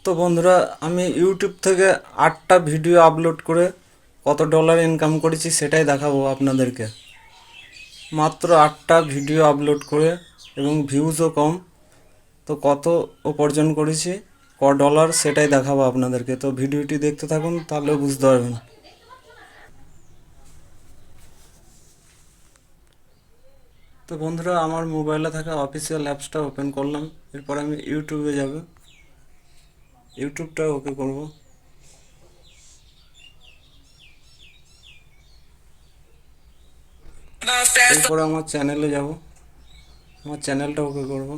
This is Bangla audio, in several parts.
তো বন্ধুরা, আমি ইউটিউব থেকে 8টা ভিডিও আপলোড করে কত ডলার ইনকাম করেছি সেটাই দেখাবো আপনাদেরকে। মাত্র 8টা ভিডিও আপলোড করে এবং ভিউজও কম, তো কত উপার্জন করেছি ডলার সেটাই দেখাবো আপনাদেরকে। তো ভিডিওটি দেখতে থাকুন, তাহলে বুঝতে পারবেন। তো বন্ধুরা, আমার মোবাইলে থাকা অফিসিয়াল অ্যাপসটা ওপেন করলাম। এরপর আমি ইউটিউবে যাব, ইউটিউবটা ওকে করব। এরপর আমার চ্যানেলে যাব, আমার চ্যানেলটা ওকে করব।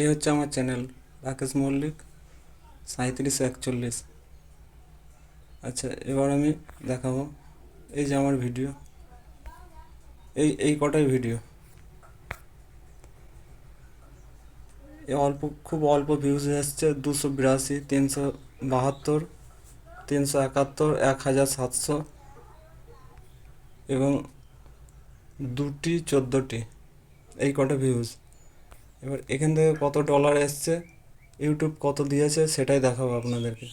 এই হচ্ছে আমার চ্যানেল, রাকেশ মল্লিক 3741। আচ্ছা, এবার আমি দেখাবো। এই যে আমার ভিডিও, এই এই কটাই ভিডিও। এই খুব অল্প ভিউজ এসছে, 282, 372, 371, 1700 এবং 2টি 14টি, এই কটা ভিউজ। এবার এখান থেকে কত ডলার এসছে, ইউটিউব কত দিয়েছে সেটাই দেখাবো আপনাদেরকে।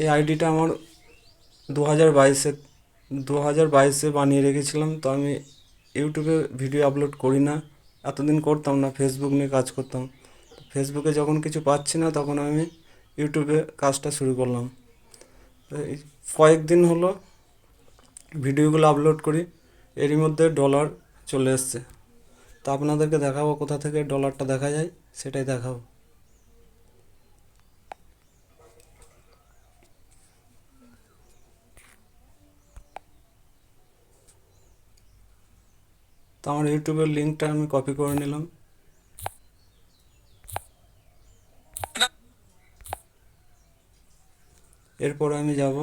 এই আইডিটা আমার 2022-এ 2022-এ বানিয়ে রেখেছিলাম। তো আমি ইউটিউবে ভিডিও আপলোড করি না, এতদিন করতাম না, ফেসবুক নিয়ে কাজ করতাম। ফেসবুকে যখন কিছু পাচ্ছি না তখন আমি ইউটিউবে কাজটা শুরু করলাম। এই কয়েকদিন হলো ভিডিওগুলো আপলোড করি, এরই মধ্যে ডলার চলে এসছে। তা আপনাদেরকে দেখাবো কোথা থেকে ডলারটা দেখা যায়, সেটাই দেখাবো। তো আমার ইউটিউবের লিঙ্কটা আমি কপি করে নিলাম। এরপর আমি যাব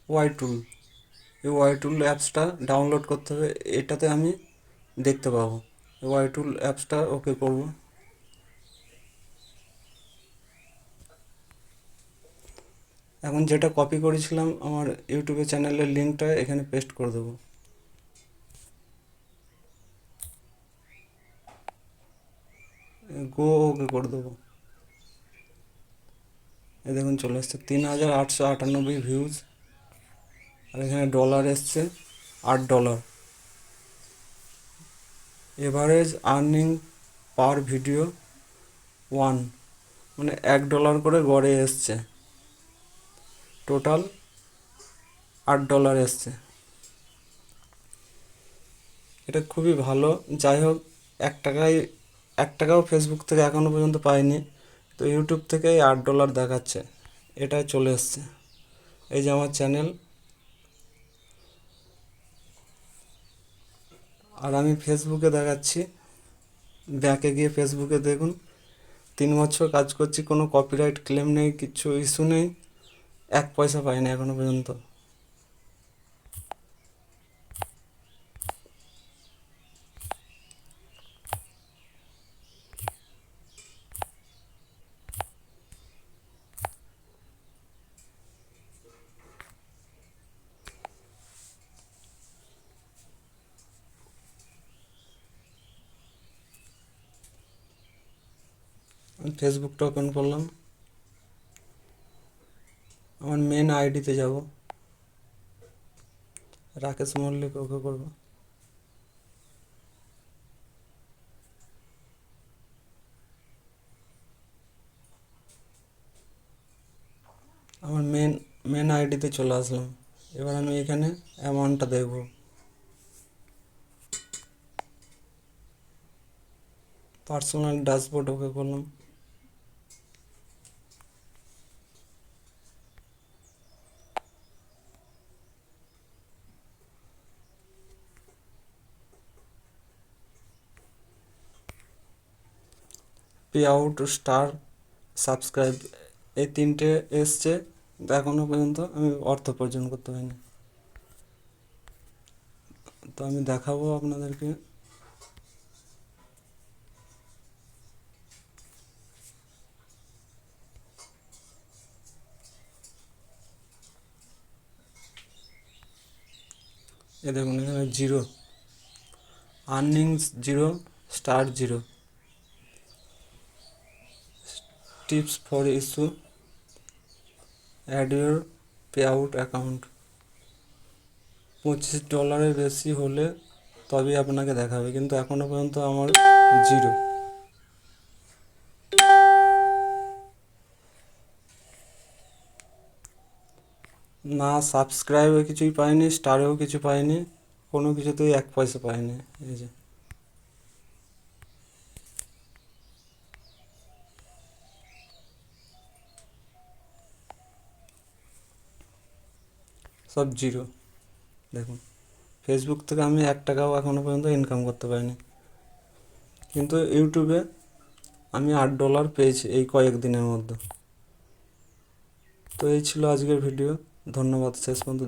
ওয়াই টুল। এই ওয়াই টুল অ্যাপসটা ডাউনলোড করতে হবে, এটাতে আমি দেখতে পাবো। ওয়াই টুল অ্যাপসটা ওকে করব। এখন যেটা কপি করেছিলাম আমার ইউটিউবের চ্যানেলের লিঙ্কটা এখানে পেস্ট করে দেবো। ওকে করে দেবো। এই দেখুন চলে এসছে 3898 ভিউজ, আর এখানে ডলার এসছে $8। এভারেজ আর্নিং পার ভিডিও 1, মানে $1 করে গড়ে এসছে। টোটাল $8 এসছে। এটা খুবই ভালো। যাই হোক, এক টাকায় 1 টাকাও ফেসবুক থেকে এখনও পর্যন্ত পাইনি, তো ইউটিউব থেকে $8 দেখাচ্ছে, এটাই চলে এসছে। এই যে আমার চ্যানেল, আর আমি ফেসবুকে দেখাচ্ছি। ব্যাকে গিয়ে ফেসবুকে দেখুন, 3 বছর কাজ করছি, কোনো কপিরাইট ক্লেম নেই, কিছু ইস্যু নেই, 1 পয়সা পাইনি এখনো পর্যন্ত। আমি ফেসবুকটা ওপেন করলাম, আমার মেন আইডিতে যাব, রাকেশ মল্লিক ওকে করব। আমার মেন আইডিতে চলে আসলাম। এবার আমি এখানে অ্যামাউন্টটা দেখব। পার্সোনাল ড্যাশবোর্ড ওকে করলাম। পে আউট, স্টার, সাবস্ক্রাইব, এই 3টে এসছে, কিন্তু এখনও পর্যন্ত আমি অর্থ উপার্জন করতে পারিনি। তো আমি দেখাবো আপনাদেরকে। এ দেখুন এখানে zero, earnings zero, star zero, tips for issue, add your payout account. $25 বেশি হলে তবেই আপনাকে দেখাবে, কিন্তু এখনও পর্যন্ত আমার জিরো। না সাবস্ক্রাইবে কিছুই পাইনি, স্টারেও কিছু পাইনি, কোনো কিছুতেই 1 পয়সা পাইনি। এই যে সব জিরো। দেখুন ফেসবুক থেকে আমি 1 টাকাও এখনও পর্যন্ত ইনকাম করতে পারিনি, কিন্তু ইউটিউবে আমি $8 পেয়েছি এই কয়েকদিনের মধ্যে। তো এই ছিল আজকের ভিডিও, ধন্যবাদ শেষ পর্যন্ত।